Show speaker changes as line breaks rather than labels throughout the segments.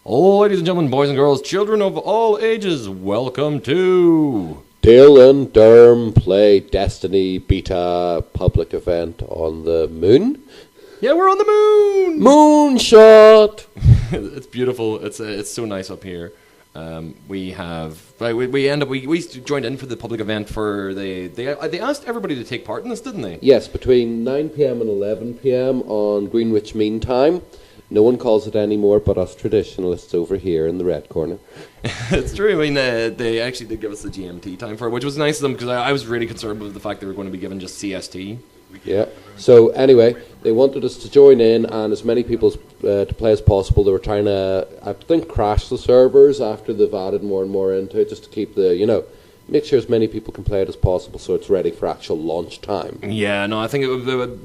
Ladies and gentlemen, boys and girls, children of all ages, welcome to
Dale and Derm play Destiny beta public event on the moon.
Yeah, we're on the moon!
Moonshot!
It's beautiful. It's so nice up here. We joined in for the public event for they asked everybody to take part in this, didn't they?
Yes, between 9 p.m. and 11 p.m. on Greenwich Mean Time. No one calls it anymore but us traditionalists over here in the red corner.
It's true. I mean, they actually did give us the GMT time for it, which was nice of them because I was really concerned with the fact they were going to be given just CST.
Yeah. So anyway, they wanted us to join in and as many people to play as possible. They were trying to, I think, crash the servers after they've added more and more into it just to keep the, make sure as many people can play it as possible so it's ready for actual launch time.
Yeah, no, I think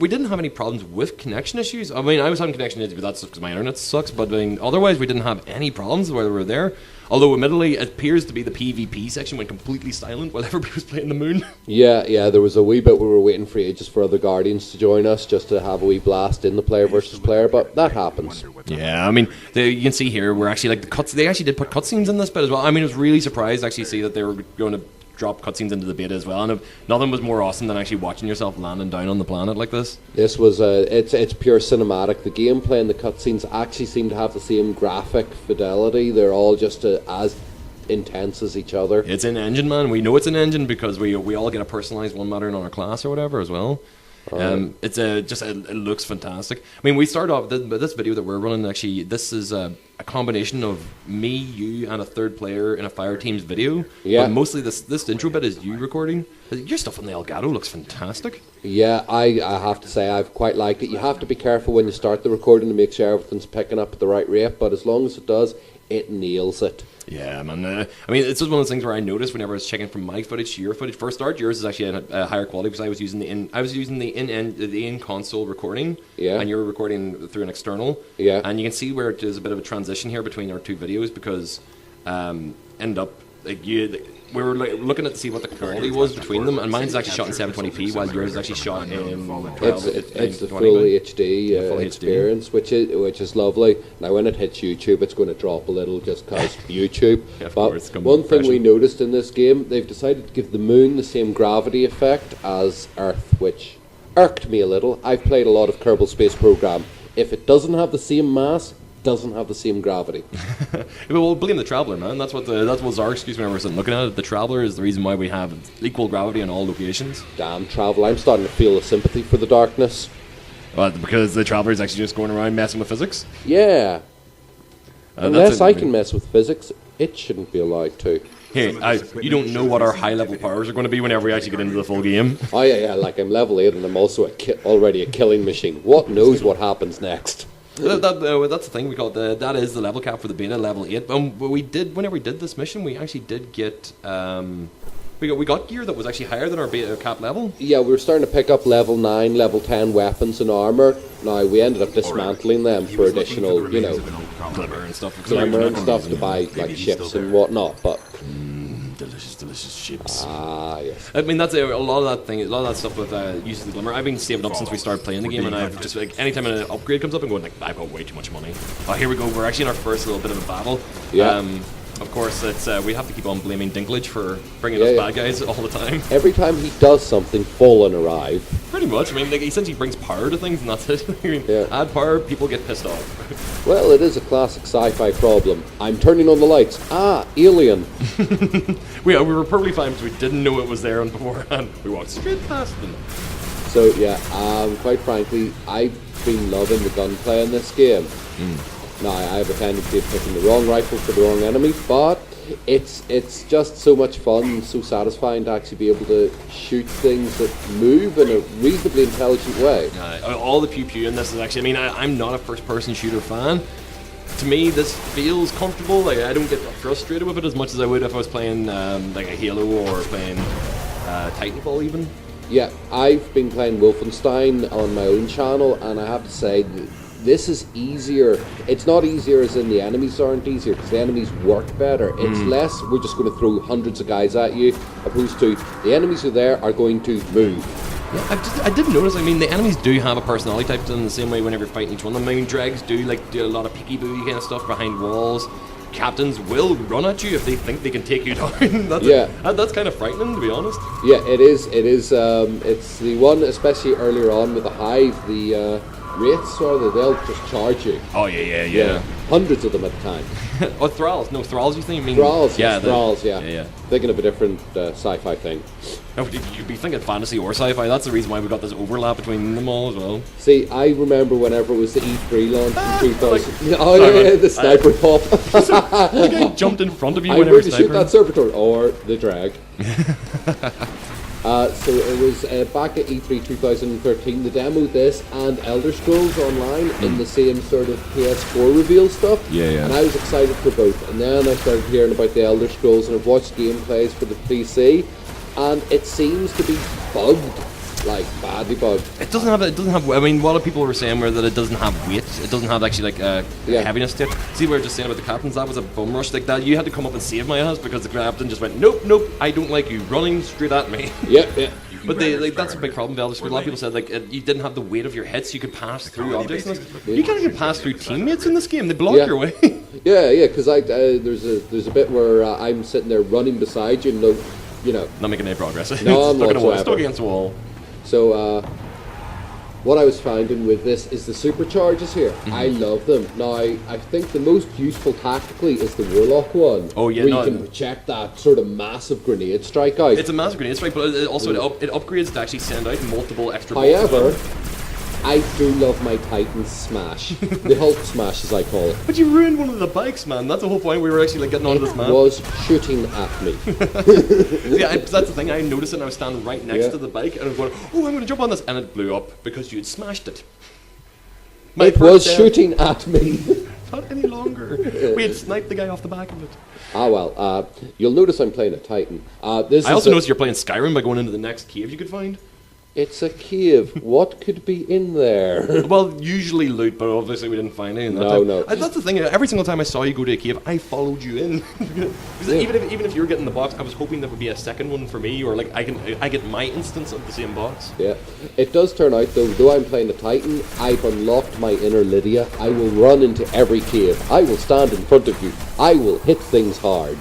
we didn't have any problems with connection issues. I mean, I was having connection issues, but that's because my internet sucks. But I mean, otherwise, we didn't have any problems while we were there. Although, admittedly, it appears to be the PvP section went completely silent while everybody was playing the moon.
Yeah, there was a wee bit we were waiting for ages for other Guardians to join us just to have a wee blast in the player versus player, but that happens.
Yeah, I mean, you can see here, we're actually, they actually did put cutscenes in this bit as well. I mean, I was really surprised to actually see that they were going to drop cutscenes into the beta as well, and if nothing was more awesome than actually watching yourself landing down on the planet like this.
This was it's pure cinematic. The gameplay and the cutscenes actually seem to have the same graphic fidelity. They're all just as intense as each other.
It's in engine, man. We know it's in engine because we all get a personalized one matter in our class or whatever as well. It looks fantastic. I mean, we start off this video that we're running. Actually, this is a combination of me, you, and a third player in a fire team's video.
Yeah.
But mostly this intro bit is you recording. Your stuff on the Elgato looks fantastic.
Yeah, I have to say I've quite liked it. You have to be careful when you start the recording to make sure everything's picking up at the right rate. But as long as it does, it nails it.
Yeah, man. I mean, it's just one of those things where I noticed whenever I was checking from my footage to your footage. For a start, yours is actually a higher quality because I was using the in console recording,
yeah,
and you're recording through an external.
Yeah,
and you can see where there's a bit of a transition here between our two videos because we were looking at to see what the quality was between them, and mine's actually shot in 720p while yours is actually shot in 12.
It's the full HD experience, which is lovely. Now when it hits YouTube, it's going to drop a little just because YouTube.
Yeah,
but one thing we noticed in this game, they've decided to give the moon the same gravity effect as Earth, which irked me a little. I've played a lot of Kerbal Space Program. If it doesn't have the same mass, doesn't have the same gravity.
We'll blame the Traveller, man. That was our excuse whenever we were sitting looking at it. The Traveller is the reason why we have equal gravity in all locations.
Damn Traveller, I'm starting to feel a sympathy for the darkness.
Well, because the Traveller is actually just going around messing with physics?
Yeah. Unless I can mess with physics, it shouldn't be allowed to.
Hey, you don't know what our high-level powers are going to be whenever we actually get into the full game.
Oh, yeah, like I'm level 8 and I'm also already a killing machine. What knows what happens next?
That's the thing, we call it that is the level cap for the beta, level 8. But whenever we did this mission, we actually did get we got gear that was actually higher than our beta cap level.
Yeah, we were starting to pick up level 9, level 10 weapons and armor. Now we ended up dismantling them for additional,
Glimmer and stuff
to buy like ships and whatnot, but
delicious ships.
Ah, yes.
I mean, that's a lot of that stuff with using the Glimmer. I've been saving up since we started playing the game, and I've just anytime an upgrade comes up, I'm going I've got way too much money. Oh, here we go. We're actually in our first little bit of a battle.
Yeah.
Of course, it's we have to keep on blaming Dinklage for bringing us bad guys all the time.
Every time he does something, Fallen arrive.
Pretty much. I mean, he essentially brings power to things, and that's it. I mean, add power, people get pissed off.
Well, it is a classic sci-fi problem. I'm turning on the lights. Ah, alien.
we were perfectly fine because we didn't know it was there beforehand. We walked straight past them.
So yeah, quite frankly, I've been loving the gunplay in this game. Now, I have a tendency of picking the wrong rifle for the wrong enemy, but it's just so much fun and so satisfying to actually be able to shoot things that move in a reasonably intelligent way.
All the pew-pew in this is actually, I mean, I'm not a first-person shooter fan. To me, this feels comfortable. Like, I don't get frustrated with it as much as I would if I was playing like a Halo or playing Titanfall even.
Yeah, I've been playing Wolfenstein on my own channel, and I have to say, this is easier. It's not easier as in the enemies aren't easier, because the enemies work better. It's less, we're just going to throw hundreds of guys at you, opposed to the enemies who are there are going to move.
Yeah, I did notice. I mean, the enemies do have a personality type in the same way whenever you're fighting each one of them. I mean, dregs do do a lot of peeky-boo kind of stuff behind walls. Captains will run at you if they think they can take you down. That's kind of frightening, to be honest.
Yeah, it is. It is. It's the one, especially earlier on with the hive. The wraiths, they'll just charge you.
Oh yeah.
Hundreds of them at a time.
Oh, thralls. No, thralls. You think? I mean,
thralls.
Yeah,
thralls. Yeah.
Yeah.
Thinking of a different sci-fi thing.
No, you'd be thinking fantasy or sci-fi. That's the reason why we got this overlap between them all as well.
See, I remember whenever it was the E3 launch in 2000. The sniper pop.
The guy jumped in front of you
I'm
whenever
going to shoot that servitor or the drag. So it was back at E3 2013. They demoed this and Elder Scrolls Online in the same sort of PS4 reveal stuff.
Yeah.
And I was excited for both. And then I started hearing about the Elder Scrolls and I've watched gameplays for the PC, and it seems to be bugged, like badly bugged.
It doesn't have. I mean, a lot of people were saying that it doesn't have weight. It doesn't have actually heaviness to it. See, we were just saying about the captains. That was a bum rush like that. You had to come up and save my ass because the captain just went, nope, I don't like you running straight at me.
Yeah.
But that's a big problem with Elder Scrolls. A lot of people said you didn't have the weight of your hits. You could pass through objects. You can't even pass through teammates in this game. They block your way.
Yeah. Because there's a bit where I'm sitting there running beside you,
not making any progress.
No,
stuck against the wall.
So what I was finding with this is the supercharges here. I love them. Now I think the most useful tactically is the Warlock one.
Oh yeah,
where you can project that sort of massive grenade strike out.
It's a massive grenade strike, but it upgrades to actually send out multiple extra.
However, I do love my Titan Smash. The Hulk Smash, as I call it.
But you ruined one of the bikes, man. That's the whole point. We were actually getting onto this map.
It was shooting at me.
Yeah, that's the thing. I noticed it and I was standing right next to the bike and I was going, oh, I'm going to jump on this. And it blew up because you had smashed it.
It was shooting at me.
Not any longer. We had sniped the guy off the back of it.
Well, you'll notice I'm playing a Titan.
I also noticed you're playing Skyrim by going into the next cave you could find.
It's a cave. What could be in there?
Well, usually loot, but obviously we didn't find any.
No.
That's the thing. Every single time I saw you go to a cave, I followed you in. Even if you were getting the box, I was hoping there would be a second one for me, or like I get my instance of the same box.
Yeah, it does turn out though I'm playing a Titan, I've unlocked my inner Lydia. I will run into every cave. I will stand in front of you. I will hit things hard.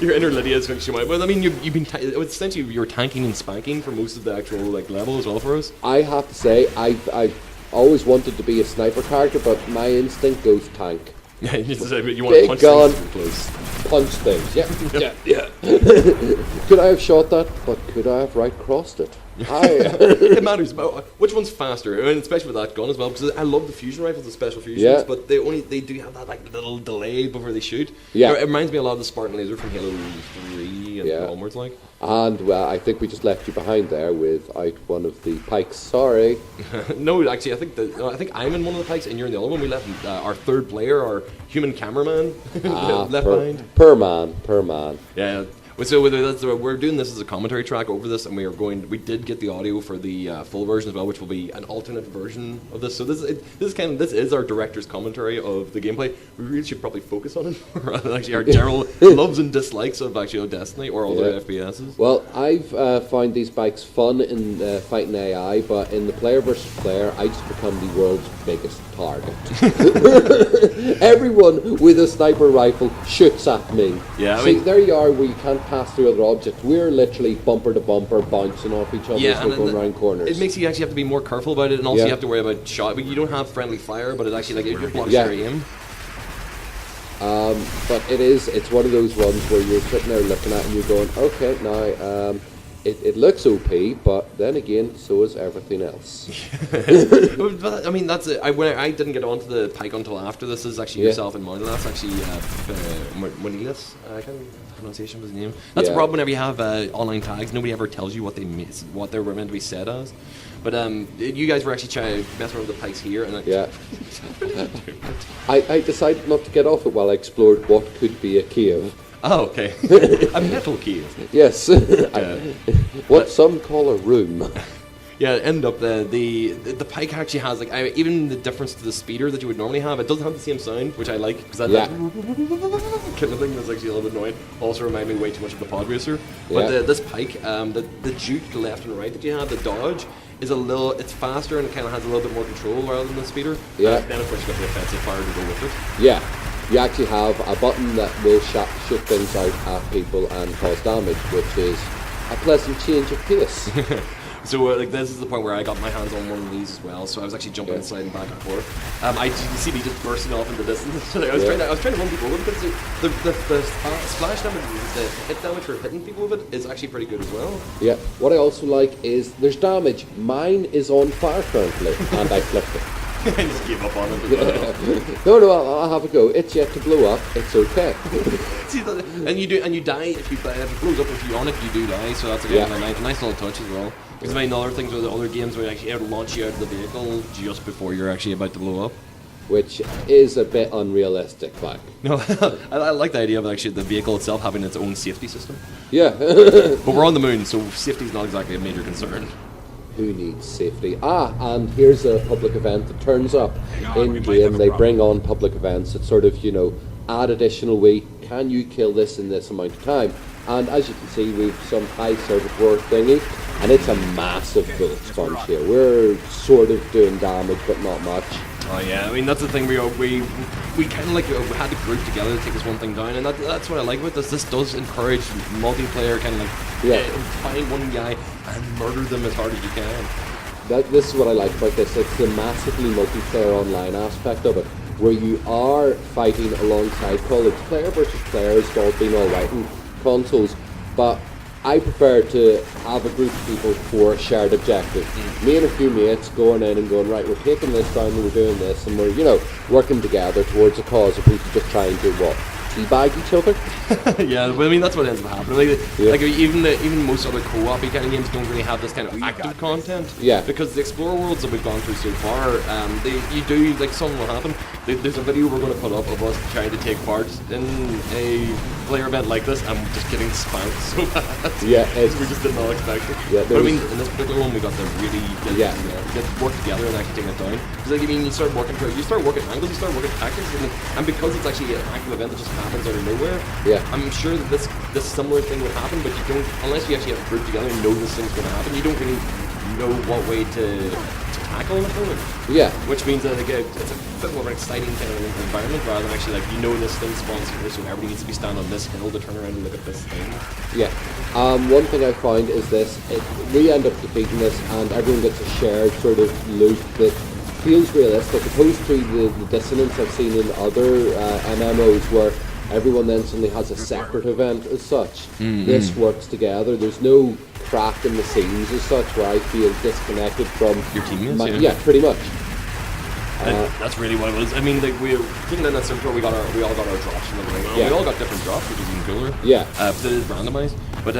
Your inner Lydia is going to show out. Well, I mean, you've been essentially you're tanking and spanking for most of the actual level as well for us.
I have to say, I've always wanted to be a sniper character, but my instinct goes tank.
Yeah, you want
big
to punch
gun,
things close.
Punch things. Yeah. Could I have shot that? But could I have right crossed it?
It matters. Which one's faster? I mean, especially with that gun as well, because I love the fusion rifles, the special fusions, but they do have that like little delay before they shoot. Yeah, it reminds me a lot of the Spartan laser from Halo 3 and onwards, like.
And well, I think we just left you behind there without one of the pikes. Sorry.
No, actually, I think I'm in one of the pikes, and you're in the other one. We left our third player, our human cameraman, left behind. Per man. Yeah. So we're doing this as a commentary track over this, and we did get the audio for the full version as well, which will be an alternate version of this. So this is our director's commentary of the gameplay. We really should probably focus on it rather than actually our general loves and dislikes of actually Destiny or other FPSs.
Well, I've found these bikes fun in fighting AI, but in the player versus player, I just become the world's biggest target. Everyone with a sniper rifle shoots at me.
Yeah,
there you are, where you can't pass through other objects. We're literally bumper to bumper, bouncing off each other as we're going around corners.
It makes you actually have to be more careful about it, and also you have to worry about shot. But you don't have friendly fire, but it actually it blocks your aim.
But it's one of those ones where you're sitting there looking at it and you're going, okay, now it looks OP, but then again, so is everything else.
But, I mean, that's it. I didn't get onto the pike until after this. Is actually yourself and Martin. That's actually Monilas. I can't remember the pronunciation of his name. That's the problem whenever you have online tags. Nobody ever tells you what they were meant to be said as. But you guys were actually trying to mess around with the pikes here, and
I decided not to get off it while I explored what could be a cave.
Oh, okay. A metal cave.
Yes. What some call a room.
Yeah, end up the pike actually has like even the difference to the speeder that you would normally have. It doesn't have the same sound, which I like because that kind of thing that's actually a little bit annoying. Also remind me way too much of the pod racer. But this pike, the juke left and right that you have, the dodge is it's faster and it kind of has a little bit more control rather than the speeder.
Yeah.
Then of course you got the offensive fire to go with it.
Yeah. You actually have a button that will shoot things out at people and cause damage, which is a pleasant change of pace.
So like this is the point where I got my hands on one of these as well. So I was actually jumping and sliding back and forth. You see me just bursting off into distance. So I was trying to run people over because the splash damage, the hit damage for hitting people with it is actually pretty good as well.
Yeah. What I also like is there's damage. Mine is on fire currently, and I flipped it.
I just gave up on it.
No, I'll have a go. It's yet to blow up. It's okay.
See, and you die if it blows up with you on it. You do die, so that's a nice little touch as well. Because many other things with other games where actually it'll launch you out of the vehicle just before you're actually about to blow up,
which is a bit unrealistic. Like,
no, I like the idea of actually the vehicle itself having its own safety system.
Yeah,
but we're on the moon, so safety is not exactly a major concern.
Who needs safety? And here's a public event that turns up in game. They bring on public events that sort of, add additional weight. Can you kill this in this amount of time? And as you can see, we've some high service work thingy, and it's a massive bullet sponge here. We're sort of doing damage, but not much.
Oh yeah, I mean that's the thing. We kind of like we had to group together to take this one thing down, and that's what I like about this. This does encourage multiplayer, kind of like find one guy and murder them as hard as you can.
This is what I like about this. It's the massively multiplayer online aspect of it, where you are fighting alongside colleagues. Player versus player has all been alright in consoles, but I prefer to have a group of people for a shared objective. Me and a few mates going in and going, right, we're taking this down and we're doing this, and we're, working together towards a cause, opposed to just trying to, teabag each other?
Yeah, well, I mean, that's what ends up happening. Like even most other co-op kind of games don't really have this kind of active content.
Yeah.
Because the Explorer worlds that we've gone through so far, you do, like, something will happen. There's a video we're going to put up of us trying to take part in a player event like this, and just getting spanked so bad.
Yeah.
We just did not expect it.
Yeah,
but I mean, in this particular one, we got to really get work together and actually take it down. Because, like, I mean, you start working angles, you start working tactics, and because it's actually an active event that just happens out of nowhere, I'm sure that this similar thing would happen, but you don't, unless you actually have a group together and know this thing's going to happen, you don't really know what way to tackle an opponent. Yeah. Which means that it's a bit more of an exciting kind of environment rather than actually this thing spawns here, so everybody needs to be standing on this hill to turn around and look at this thing. Yeah.
One thing I find is we end up defeating this and everyone gets a shared sort of loot that feels realistic, opposed to the dissonance I've seen in other MMOs where everyone then suddenly has a separate event as such. Mm-hmm. This works together. There's no crack in the scenes as such where I feel disconnected from
your teammates.
Yeah, pretty much.
That's really what it was. I mean, like taking in that server, we all got our drops and everything. We all got different drops, which is even cooler.
Yeah.
But it is randomized. But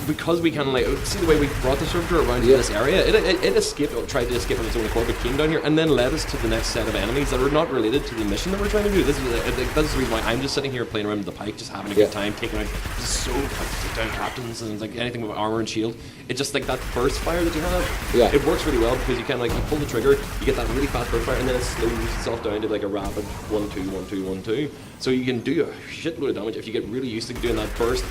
because we kind of see the way we brought the server around to this area, it tried to escape on its own accord, but came down here and then led us to the next set of enemies that are not related to the mission that we're trying to do. This is the reason why I'm just sitting here playing around with the pike, just having a good time, taking out just so take down captains and like anything with armor and shield. It's just like that burst fire that you have. Yeah. It works really well because you can you pull the trigger, you get that really fast burst fire, and then it slows itself down to like a rapid 1-2, 1-2, 1-2. So you can do a shitload of damage if you get really used to doing that burst.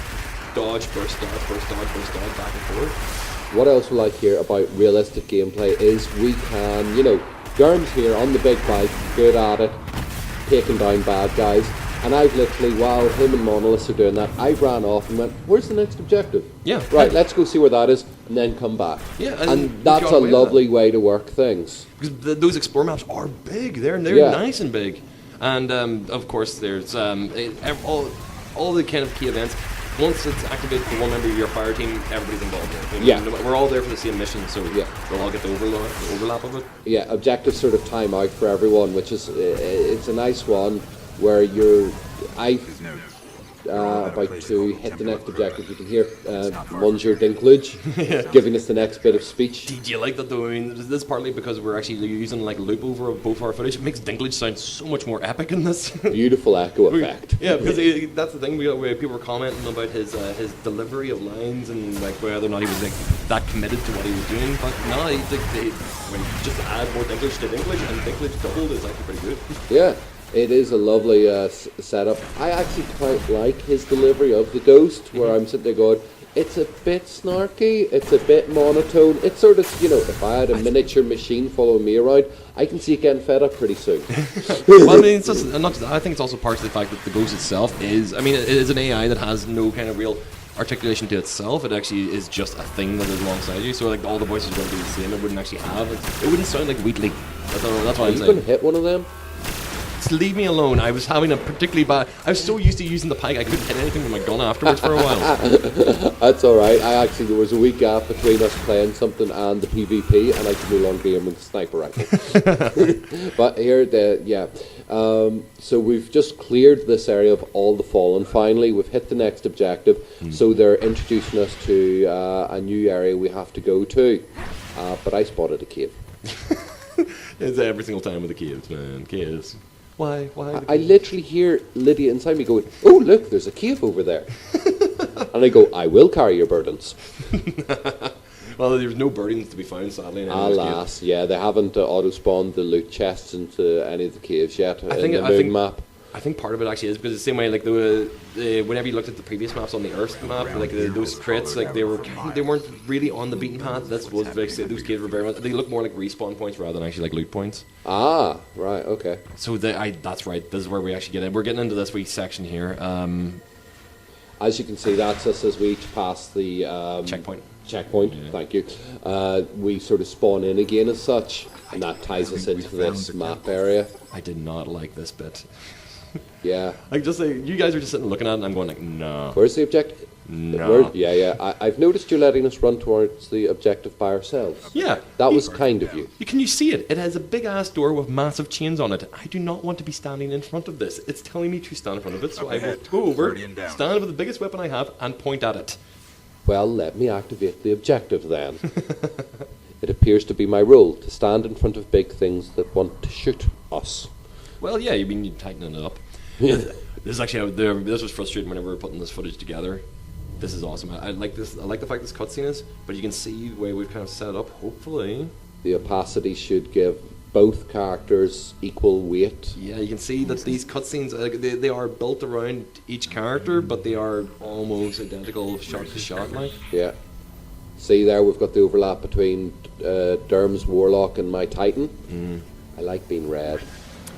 Dodge, burst dodge, back and forth.
What else we like here about realistic gameplay is we can, Derm's here on the big bike, good at it, taking down bad guys, and I've literally, while him and Monolith are doing that, I've ran off and went, where's the next objective?
Yeah.
Right, let's go see where that is, and then come back.
Yeah,
and that's a lovely way to work things.
Because those Explore maps are big, they're nice and big. And, of course, there's all the kind of key events. Once it's activated for one member of your fire team, everybody's involved. We're all there for the same mission, so we'll all get the overlap of it.
Yeah, objectives sort of time out for everyone, which is it's a nice one where about to hit the next objective. You can hear Monsieur Dinklage giving us the next bit of speech.
Did you like that though? I mean, this is partly because we're actually using like loop over of both our footage. It makes Dinklage sound so much more epic in this.
Beautiful echo effect.
Yeah, because that's the thing. Where people were commenting about his delivery of lines and like whether or not he was like that committed to what he was doing. But no, when you just add more Dinklage to Dinklage and Dinklage doubled is actually pretty good.
Yeah. It is a lovely setup. I actually quite like his delivery of the ghost, where I'm sitting there going, it's a bit snarky, it's a bit monotone. It's sort of, if I had a miniature machine following me around, I can see it getting fed up pretty soon.
Well, I mean, it's just, I think it's also part of the fact that the ghost itself is, I mean, it is an AI that has no kind of real articulation to itself. It actually is just a thing that is alongside you. So like all the voices are going to be the same. It wouldn't actually have, it wouldn't sound like Wheatley. That's what I'm saying.
You couldn't hit one of them?
Leave me alone. I was having a particularly bad... I was so used to using the pike, I couldn't hit anything with my gun afterwards for a while.
That's alright. There was a week gap between us playing something and the PvP, and I could no longer game with the sniper rifle. But here, so we've just cleared this area of all the fallen. Finally, we've hit the next objective. So they're introducing us to a new area we have to go to. But I spotted a cave.
It's every single time with the caves, man. Caves. Why?
I literally hear Lydia inside me going, oh, look, there's a cave over there. And I go, I will carry your burdens.
Well, there's no burdens to be found, sadly. In
Alas, yeah, they haven't auto-spawned the loot chests into any of the caves yet in the moon map.
I think part of it actually is because the same way, like whenever you looked at the previous maps on the Earth map, like those crates, like they weren't really on the beaten path. This was like, those caves were very much, they look more like respawn points rather than actually like loot points.
Ah, right, okay.
So that's right. This is where we actually get in. We're getting into this wee section here.
As you can see, that's us as we each pass the
checkpoint.
Yeah. Thank you. We sort of spawn in again as such, and that ties us into this map area.
I did not like this bit.
Yeah.
Like, just like, you guys are just sitting looking at it and I'm going like, no.
Where's the objective?
No.
I've noticed you letting us run towards the objective by ourselves.
Yeah.
That was kind of you.
Can you see it? It has a big ass door with massive chains on it. I do not want to be standing in front of this. It's telling me to stand in front of it, so I will go over, stand with the biggest weapon I have, and point at it.
Well, let me activate the objective then. It appears to be my role to stand in front of big things that want to shoot us.
Well, yeah, you're tightening it up. This is actually this was frustrating whenever we were putting this footage together. This is awesome. I like this. I like the fact this cutscene is, but you can see the way we've kind of set it up. Hopefully,
the opacity should give both characters equal weight.
Yeah, you can see that these cutscenes they are built around each character, but they are almost identical shot to shot, like.
Yeah. See there, we've got the overlap between Derm's Warlock and my Titan. I like being red.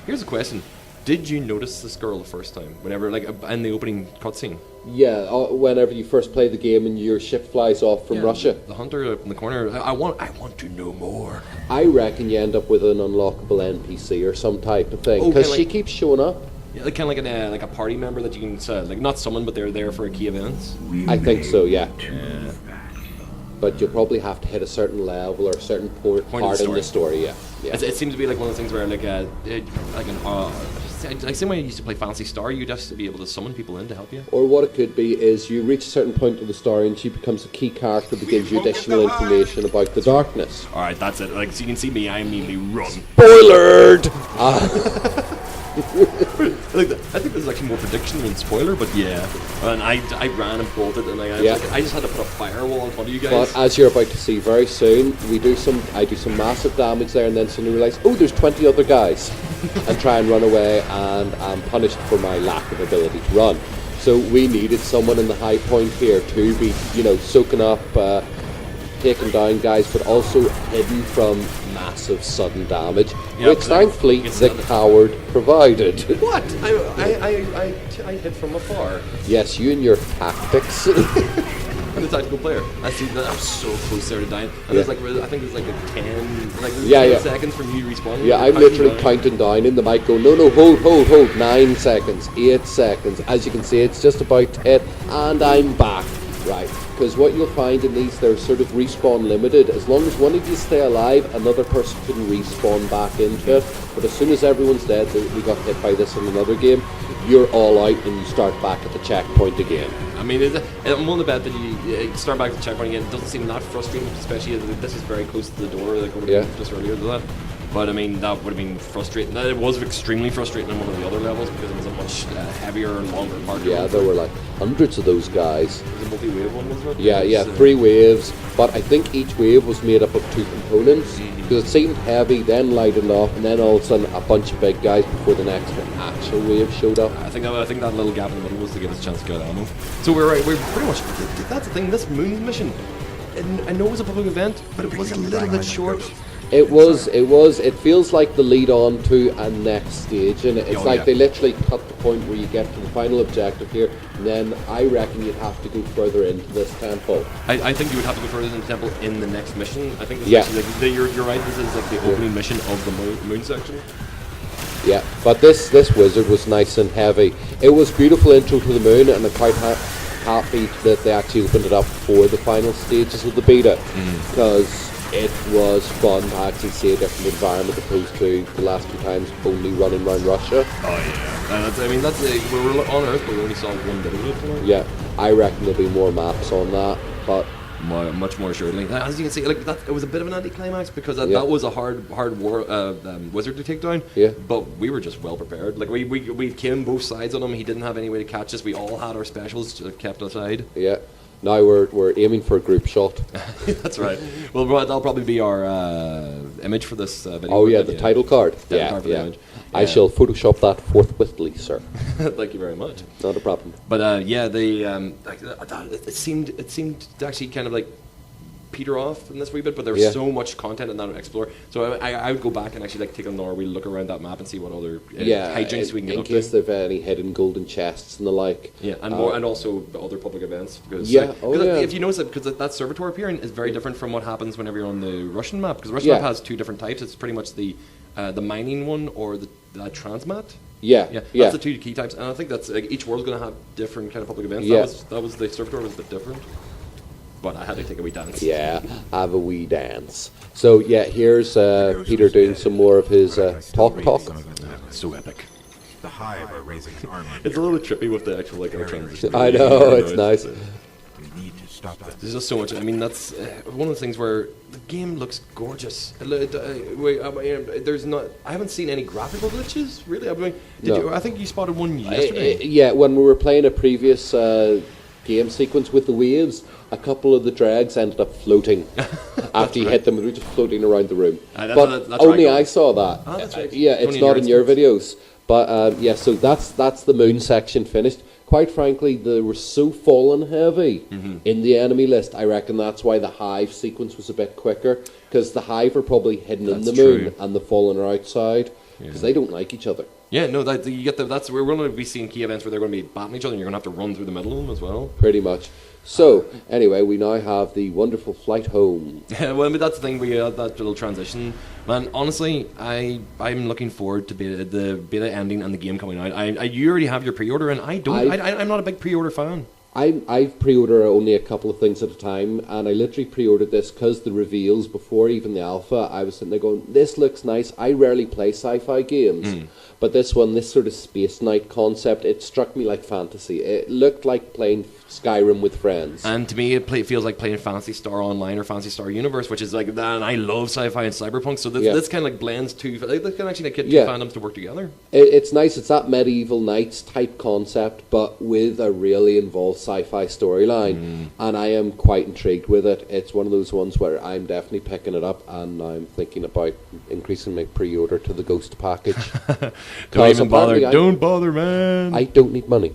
Here's a question. Did you notice this girl the first time? Whenever, like, in the opening cutscene?
Yeah, whenever you first play the game and your ship flies off from Russia.
The hunter up in the corner. I want to know more.
I reckon you end up with an unlockable NPC or some type of thing, because she keeps showing up.
Yeah, kind of like a party member that you can, like, not summon, but they're there for key events.
I think so, yeah. But you'll probably have to hit a certain level or a certain part in the story, yeah.
It seems to be like one of those things where, like same way you used to play Fantasy Star, you'd have to be able to summon people in to help you.
Or what it could be is you reach a certain point of the story and she becomes a key character that gives you additional information about the darkness.
Alright, that's it. Like, so you can see me, I immediately run.
Spoilered!
I think this is actually more prediction than spoiler, but yeah. And I ran and bolted, and I just had to put a firewall in front of you guys.
But as you're about to see very soon, I do some massive damage there, and then suddenly realise, oh, there's 20 other guys, and try and run away, and I'm punished for my lack of ability to run. So we needed someone in the high point here to be, soaking up, taking down guys, but also hidden from massive sudden damage, which thankfully the coward provided.
What? I hit from afar.
Yes, you and your tactics.
I'm the tactical player. I see that. I'm so close there to dying. And there's like, I think there's like a 10 seconds from you respawning.
Yeah, I'm literally counting down in the mic going, no, hold, 9 seconds, 8 seconds. As you can see, it's just about to hit, and I'm back. Right, because what you'll find in these, they're sort of respawn limited. As long as one of you stay alive, another person can respawn back into it. But as soon as everyone's dead, we got hit by this in another game, you're all out and you start back at the checkpoint again.
I mean, I'm willing to bet that you start back at the checkpoint again. It doesn't seem that frustrating, especially as this is very close to the door, like just earlier than that. But I mean, that would have been frustrating. It was extremely frustrating on one of the other levels because it was a much heavier and longer part.
Yeah, there were like hundreds of those guys.
It was a multi-wave one, wasn't it?
Yeah, 3 waves. But I think each wave was made up of 2 components because it seemed heavy, then lightened up, and then all of a sudden a bunch of big guys before the next actual wave showed up.
I think that little gap in the middle was to give us a chance to get ammo. So we're pretty much. That's the thing. This moon mission. I know it was a public event, but it was a little bit short.
It was. It feels like the lead on to a next stage, and it's they literally cut the point where you get to the final objective here, and then I reckon you'd have to go further into this temple.
I think you would have to go further into the temple in the next mission. I think this actually, you're right. This is like the opening mission of the moon section.
Yeah, but this wizard was nice and heavy. It was beautiful intro to the moon, and I'm quite happy that they actually opened it up for the final stages of the beta, because it was fun to actually see a different environment opposed to the last 2 times only running around Russia.
Oh yeah, we're on Earth, but we only saw one bit of it tonight.
Yeah, I reckon there'll be more maps on that, but
much more assuredly. As you can see, like it was a bit of an anticlimax because that was a hard wizard to take down.
Yeah.
But we were just well prepared. Like we came both sides on him. He didn't have any way to catch us. We all had our specials kept aside.
Yeah. Now we're aiming for a group shot.
That's right. Well, that'll probably be our image for this video.
Oh yeah, the title card. Yeah. I shall Photoshop that forthwithly, sir.
Thank you very much.
Not a problem.
But it seemed to actually kind of like peter off in this wee bit, but there was so much content in that to explore. So I would go back and actually take another wee look around that map and see what other hijinks we can get up to.
In case they've any hidden golden chests and the like.
Yeah, and more, and also other public events. Because, if you notice it, because that servitor appearing is very different from what happens whenever you're on the Russian map. Because the Russian map has 2 different types. It's pretty much the mining one or the transmat.
Yeah.
That's the 2 key types, and I think that's each world's going to have different kind of public events.
Yeah.
That was the servitor was a bit different. But I had to take a wee dance.
Yeah, have a wee dance. So yeah, here's Peter doing some more of his talk.
So epic.
The Hive are raising an army.
It's a little trippy with the actual transition.
I know, it's nice.
We need to stop them.
There's just so much. I mean, that's one of the things where the game looks gorgeous. There's not. I haven't seen any graphical glitches really. I think you spotted one yesterday.
Yeah, when we were playing a previous game sequence with the waves, a couple of the dregs ended up floating after you hit them. They were just floating around the room. But only I saw that.
Oh, that's right.
Yeah, it's not in your videos. But so that's the moon section finished. Quite frankly, they were so fallen heavy in the enemy list. I reckon that's why the Hive sequence was a bit quicker, because the Hive are probably hidden in the moon and the Fallen are outside, because they don't like each other.
Yeah, no, you get we're going to be seeing key events where they're going to be battling each other, and you're going to have to run through the middle of them as well.
Pretty much. So, anyway, we now have the wonderful flight home.
Well, I mean, that's the thing, we had that little transition. Man, honestly, I'm looking forward to the beta ending and the game coming out. You already have your pre-order, and I'm not a big pre-order fan.
I've pre-ordered only a couple of things at a time, and I literally pre-ordered this because the reveals before even the alpha, I was sitting there going, this looks nice. I rarely play sci-fi games, but this sort of Space Knight concept, it struck me like fantasy. It looked like playing Skyrim with friends.
And to me, it feels like playing Phantasy Star Online or Phantasy Star Universe, which is like that, and I love sci-fi and cyberpunk, so this kind of like blends two, this can actually get two fandoms to work together.
It's nice. It's that medieval knights type concept, but with a really involved sci-fi storyline, and I am quite intrigued with it. It's one of those ones where I'm definitely picking it up, and I'm thinking about increasing my pre-order to the Ghost package.
Don't even bother. Don't bother, man.
I don't need money.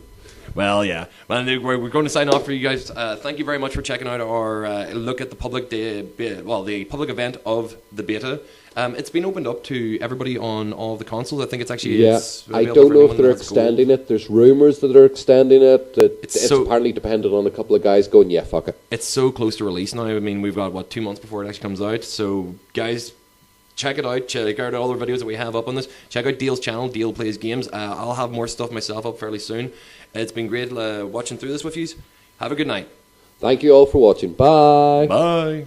Well, yeah. Well, we're going to sign off for you guys. Thank you very much for checking out our look at the public the public event of the beta. It's been opened up to everybody on all the consoles. I think it's actually
I don't know if they're extending it. There's rumours that they're extending it. It's apparently dependent on a couple of guys going, yeah, fuck it.
It's so close to release now. I mean, we've got 2 months before it actually comes out. So, guys, check it out. Check out all the videos that we have up on this. Check out Deal's channel, Deal Plays Games. I'll have more stuff myself up fairly soon. It's been great watching through this with you. Have a good night.
Thank you all for watching. Bye.
Bye.